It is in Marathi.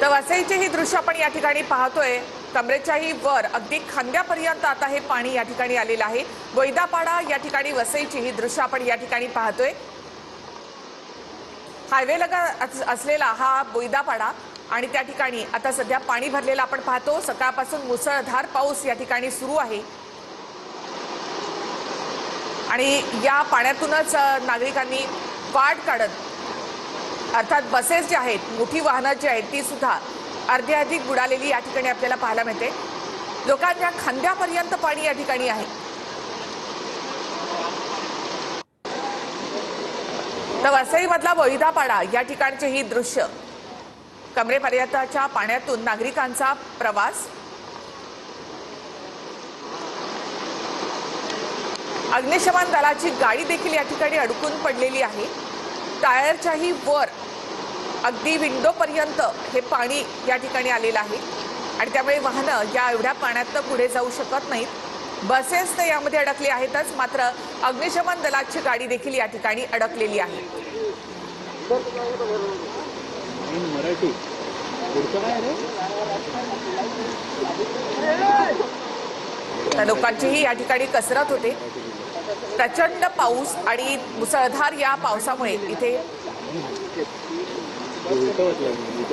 तर वसईचे ही दृश्य आपण या ठिकाणी पाहतोय। कमरेच्याही वर अगदी खांद्यापर्यंत आता हे पाणी या ठिकाणी आलेलं आहे। बोईदापाडा या ठिकाणी वसईची ही दृश्य आपण या ठिकाणी पाहतोय। हायवे लगत असलेला हा बोईदापाडा आणि त्या ठिकाणी आता सध्या पाणी भरलेलं आपण पाहतो। सकाळपासून मुसळधार पाऊस या ठिकाणी सुरू आहे आणि या पाण्यातूनच नागरिकांनी वाट काढत अर्थात बसेस जे आहेत, मोठी वाहनं जी आहेत ती सुद्धा अर्धी बुडालेली या ठिकाणी आपल्याला पाहायला मिळते। लोकांच्या खांद्यापर्यंत पाणी या ठिकाणी आहे। तर वसईमधला बोईदापाडा या ठिकाणचे ही दृश्य, कमरेपर्यंतच्या पाण्यातून नागरिकांचा प्रवास। अग्निशमन दलाची गाडी देखील या ठिकाणी अडकून पडलेली आहे। टायरच्याही वर अगदी विंडोपर्यंत हे पाणी या ठिकाणी आलेलं आहे आणि त्यामुळे वाहनं या एवढ्या पाण्यात पुढे जाऊ शकत नाहीत। बसेस तर यामध्ये अडकले आहेतच, मात्र अग्निशमन दलाची गाडी देखील या ठिकाणी अडकलेली आहे। तर लोकांचीही या ठिकाणी कसरत होते। प्रचंड पाऊस आणि मुसळधार या पावसामुळे इथे